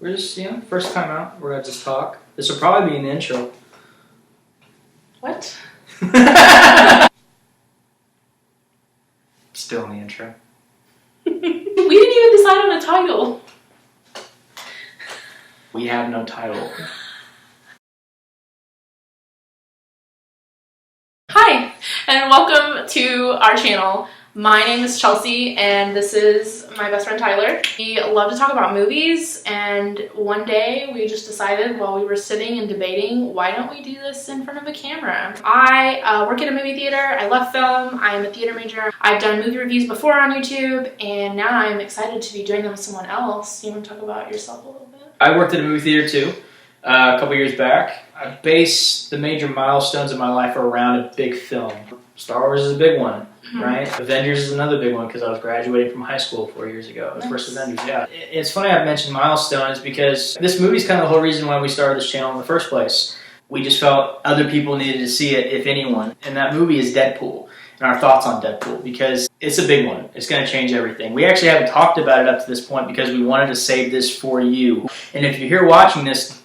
We're just, first time out. We're gonna just talk. This will probably be an intro. What? Still in the intro. We didn't even decide on a title. We have no title. Hi, and welcome to our channel. My name is Chelsea, and this is my best friend Tyler. We love to talk about movies, and one day we just decided while we were sitting and debating, why don't we do this in front of a camera? I work at a movie theater. I love film. I am a theater major. I've done movie reviews before on YouTube, and now I'm excited to be doing them with someone else. You want to talk about yourself a little bit? I worked at a movie theater too, a couple years back. I base the major milestones of my life around a big film. Star Wars is a big one, right? Avengers is another big one because I was graduating from high school 4 years ago. The first Avengers, yeah. It's funny I've mentioned milestones because this movie's kind of the whole reason why we started this channel in the first place. We just felt other people needed to see it, if anyone. And that movie is Deadpool, and our thoughts on Deadpool, because it's a big one. It's going to change everything. We actually haven't talked about it up to this point because we wanted to save this for you. And if you're here watching this,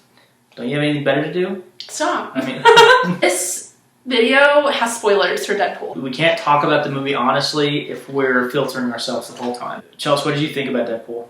don't you have anything better to do? Stop. I mean, this video has spoilers for Deadpool. We can't talk about the movie honestly if we're filtering ourselves the whole time. Chelsea, what did you think about Deadpool?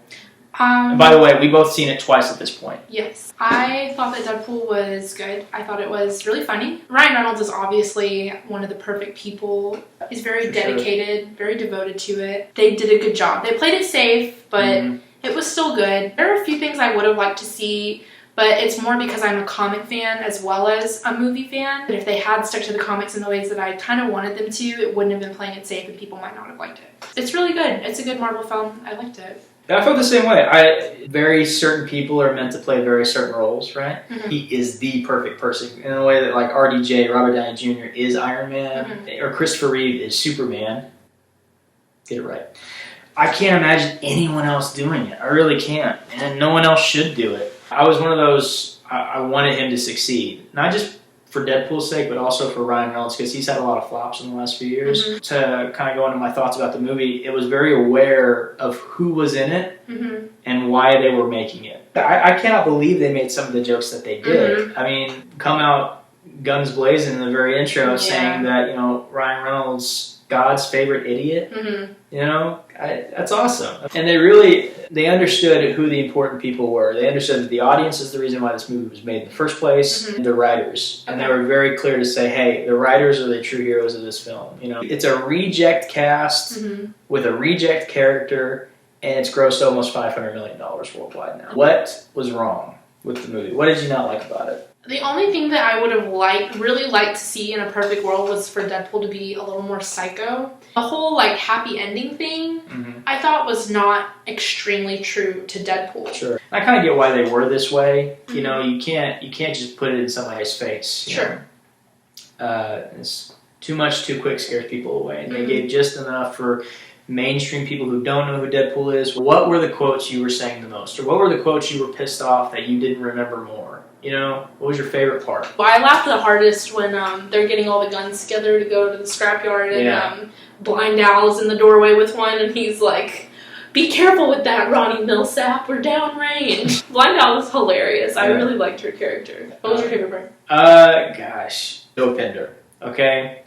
And by the way, we've both seen it twice at this point. Yes. I thought that Deadpool was good. I thought it was really funny. Ryan Reynolds is obviously one of the perfect people. He's very dedicated, very devoted to it. They did a good job. They played it safe, but it was still good. There are a few things I would have liked to see, but it's more because I'm a comic fan as well as a movie fan. But if they had stuck to the comics in the ways that I kind of wanted them to, it wouldn't have been playing it safe and people might not have liked it. It's really good. It's a good Marvel film. I liked it. I felt the same way. Very certain people are meant to play very certain roles, right? He is the perfect person in a way that like RDJ, Robert Downey Jr. is Iron Man, or Christopher Reeve is Superman. Get it right. I can't imagine anyone else doing it. I really can't. And no one else should do it. I was one of those, I wanted him to succeed. Not just for Deadpool's sake, but also for Ryan Reynolds, because he's had a lot of flops in the last few years. To kind of go into my thoughts about the movie, it was very aware of who was in it and why they were making it. I cannot believe they made some of the jokes that they did. I mean, come out guns blazing in the very intro saying that, Ryan Reynolds, God's favorite idiot. That's awesome. And they understood who the important people were. They understood that the audience is the reason why this movie was made in the first place, the writers. And they were very clear to say, hey, the writers are the true heroes of this film. It's a reject cast with a reject character, and it's grossed almost $500 million worldwide now. What was wrong with the movie? What did you not like about it? The only thing that I would have really liked to see in a perfect world was for Deadpool to be a little more psycho. The whole happy ending thing, I thought was not extremely true to Deadpool. Sure. I kind of get why they were this way. You can't just put it in somebody's face. Sure. It's too much too quick scares people away. And they gave just enough for mainstream people who don't know who Deadpool is. What were the quotes you were saying the most? Or what were the quotes you were pissed off that you didn't remember more? What was your favorite part? Well, I laughed the hardest when they're getting all the guns together to go to the scrapyard, and Blind Owl's in the doorway with one, and he's like, "Be careful with that, Ronnie Millsap, we're downrange." Blind Owl is hilarious. I really liked her character. What was your favorite part? Gosh. Dopinder. Okay?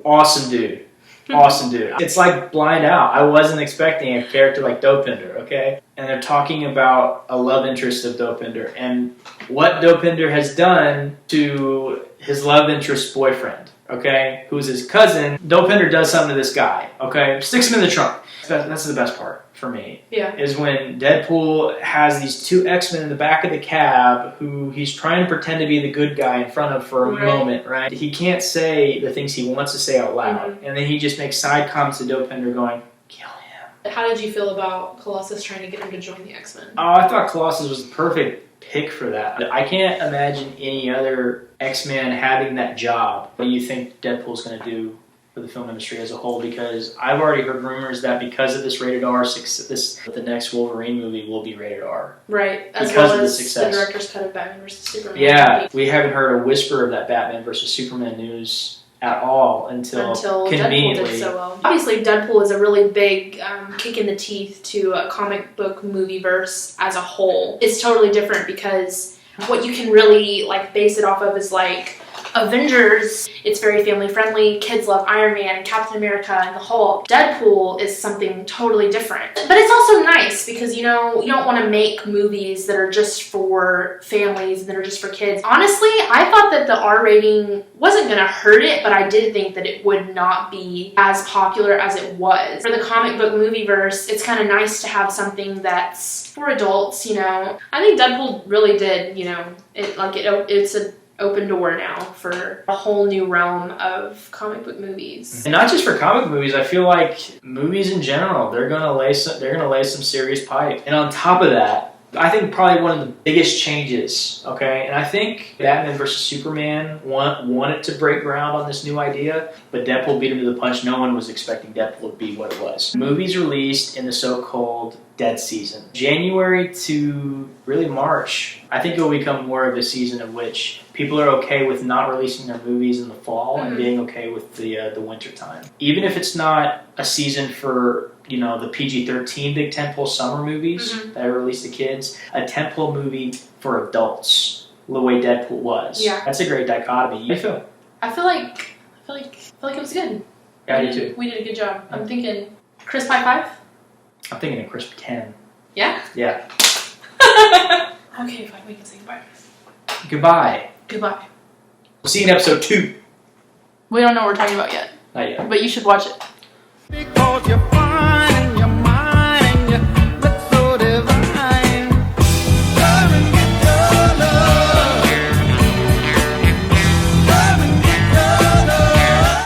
Awesome dude. Awesome dude. It's like Blind Owl. I wasn't expecting a character like Dopinder, okay? And they're talking about a love interest of Dopinder and what Dopinder has done to his love interest's boyfriend, okay? Who's his cousin. Dopinder does something to this guy, okay? Sticks him in the trunk. That's the best part for me. Yeah. Is when Deadpool has these two X-Men in the back of the cab who he's trying to pretend to be the good guy in front of for a moment, right? He can't say the things he wants to say out loud. And then he just makes side comments to Dopinder going, kill him. How did you feel about Colossus trying to get him to join the X-Men? Oh, I thought Colossus was the perfect pick for that. I can't imagine any other X-Men having that job. What do you think Deadpool's going to do for the film industry as a whole? Because I've already heard rumors that because of this rated R success, the next Wolverine movie will be rated R. Right, as because well of the as success. the director's cut of Batman vs. Superman. Yeah, we haven't heard a whisper of that Batman vs. Superman news at all until Deadpool did so well. Obviously, Deadpool is a really big kick in the teeth to a comic book movie verse as a whole. It's totally different because what you can really like base it off of is like Avengers. It's very family friendly. Kids love Iron Man and Captain America and the Hulk. Deadpool is something totally different. But it's also nice because, you know, you don't want to make movies that are just for families and that are just for kids. Honestly, I thought that the R rating wasn't going to hurt it, but I did think that it would not be as popular as it was. For the comic book movie verse, it's kind of nice to have something that's for adults, you know. I think Deadpool really did, you know, it's an open door now for a whole new realm of comic book movies. And not just for comic movies, I feel like movies in general, they're gonna lay some serious pipe. And on top of that, I think probably one of the biggest changes, okay, and I think Batman vs. Superman wanted to break ground on this new idea, but Deadpool beat him to the punch. No one was expecting Deadpool to be what it was. Movies released in the so-called dead season. January to really March, I think it will become more of a season in which people are okay with not releasing their movies in the fall and being okay with the winter time. Even if it's not a season for, you know, the PG-13 big tentpole summer movies that are released to kids, a tentpole movie for adults, the way Deadpool was. Yeah. That's a great dichotomy. How do you feel? I feel like it was good. Yeah, I do too. We did a good job. I'm thinking crisp high 5? I'm thinking a crisp 10. Yeah? Yeah. Okay, fine. We can say goodbye. Goodbye. Goodbye. We'll see you in episode 2. We don't know what we're talking about yet. Not yet. But you should watch it. Because you're